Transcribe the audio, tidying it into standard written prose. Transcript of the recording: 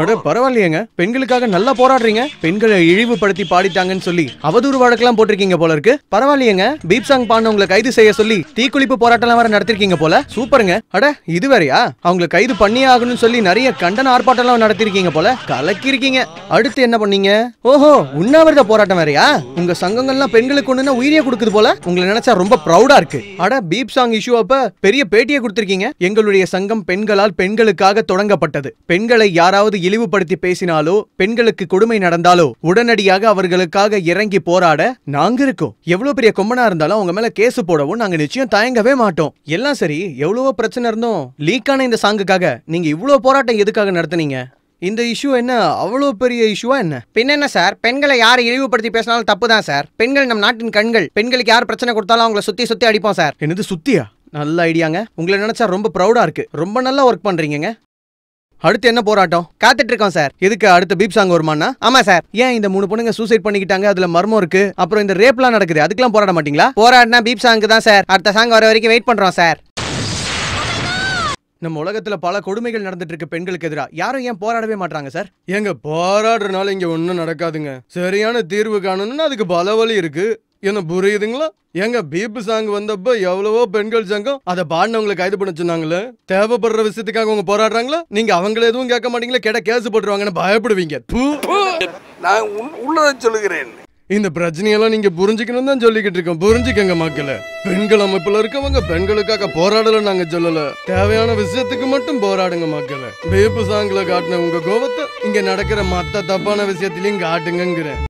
அட பரவாயில்லையேங்க, பெண்களுக்காக நல்லா போராடுறீங்க. பெண்களை இழிவுபடுத்தி பாடிட்டாங்கன்னு சொல்லி அவதூறு வழக்கெல்லாம் போட்டிருக்கீங்க போல இருக்கு. பரவாயில்லையேங்க, பீப் சாங் பாடினவங்களை கைது செய்ய சொல்லி தீக்குளிப்பு போராட்டம் வேற நடத்திருக்கீங்க போல. சூப்பருங்க. அட இது வேறையா? அவங்களை கைது பண்ணியே ஆகணும்னு சொல்லி நிறைய கண்டன ஆர்ப்பாட்டம் எல்லாம் நடத்திருக்கீங்க போல. கலக்கிருக்கீங்க. அடுத்து என்ன பண்ணீங்க? ஓஹோ, உண்ணாவிரத போராட்டம் வேறையா? உங்க சங்கங்கள்லாம் பெண்களுக்கு ஒண்ணுன்னா உயிரியே கொடுக்குது போல. உங்களை நினைச்சா ரொம்ப ப்ரௌடா இருக்கு. அட பீப் சாங் இஷ்யூ அப்ப பெரிய பேட்டியை கொடுத்திருக்கீங்க. எங்களுடைய சங்கம் பெண்களால் பெண்களுக்காக தொடங்கப்பட்டது. பெண்களை யாராவது இழிவுபடுத்தி பேசினாலோ பெண்களுக்கு கொடுமை நடந்தாலோ உடனடியாக அவர்களுக்காக இறங்கி போராட நாங்க இருக்கோம். எவ்வளவு பெரிய கொம்பனா இருந்தாலும் அவங்க மேல கேஸ் போடவும் நாங்க நிச்சயம் தயங்கவே மாட்டோம். எல்லாம் சரி, எவ்வளவோ பிரச்சனை இருந்தோம் லீக்கான இந்த சாங்குக்காக நீங்க இவ்வளவு போராட்டம் எதுக்காக நடத்துனீங்க? இந்த இஷ்யூ என்ன அவ்வளவு பெரிய இஷ்யூவா என்ன? பின்ன என்ன சார், பெண்களை யாரை இழிவுபடுத்தி பேசினாலும் தப்பு தான் சார். பெண்கள் நம் நாட்டின் கண்கள். பெண்களுக்கு யார் பிரச்சனை கொடுத்தாலும் அவங்களை சுத்தி சுத்தி அடிப்போம் சார். என்னது சுத்தியா? நல்ல ஐடியாங்க. உங்களை நினைச்சா ரொம்ப ப்ரௌடா இருக்கு. ரொம்ப நல்லா ஒர்க் பண்றீங்க. அடுத்து என்ன போராட்டம்? காத்துட்டு இருக்கோம் சார். எதுக்கு? அடுத்த பீப் சாங் வருமானா? ஆமா சார். ஏன் இந்த 3 பொண்ணுங்க சூசைட் பண்ணிக்கிட்டாங்க, அதுல மர்மம் இருக்கு, அப்புறம் இந்த ரேப்லாம் நடக்குது, அதுக்கெல்லாம் போராட மாட்டீங்களா? போராடினா பீப் சாங்க்கு தான் சார். அடுத்த சாங் வர வரைக்கும் வெயிட் பண்றோம் சார். நம்ம உலகத்துல பல கொடுமைகள் நடந்துட்டு இருக்கு பெண்களுக்கு எதிரா. யாரும் ஏன் போராடவே மாட்டாங்க சார்? எங்க போராடுறதுனால இங்க ஒண்ணும் நடக்காதுங்க. சரியான தீர்வு காணணும்னா அதுக்கு பல வழி இருக்கு. என்ன புரியுதுங்களா? எங்க பீப் சாங் வந்தப்ப எவ்வளவோ பெண்கள் சங்கம் அதை பாடினவங்களை கைது பண்ண சொன்னாங்களே. தேவைப்படுற விஷயத்துக்காக அவங்க போராடுறாங்களா? நீங்க அவங்கள எதுவும் கேட்க மாட்டீங்களா? கேட்ட கேஸ் போட்டுருவாங்கன்னு பயப்படுவீங்க. நான் உள்ளதை சொல்லுகிறேன். இந்த பிரச்சனையெல்லாம் நீங்க புரிஞ்சுக்கணும் தான் சொல்லிக்கிட்டு இருக்கோம். புரிஞ்சுக்கங்க மக்களே. பெண்கள் அமைப்புல இருக்கவங்க பெண்களுக்காக போராடல நாங்க சொல்லல. தேவையான விஷயத்துக்கு மட்டும் போராடுங்க மக்களே. பீப் சாங்ல காட்டின உங்க கோபத்தை இங்க நடக்கிற மத்த தப்பான விஷயத்திலையும் காட்டுங்கிறேன்.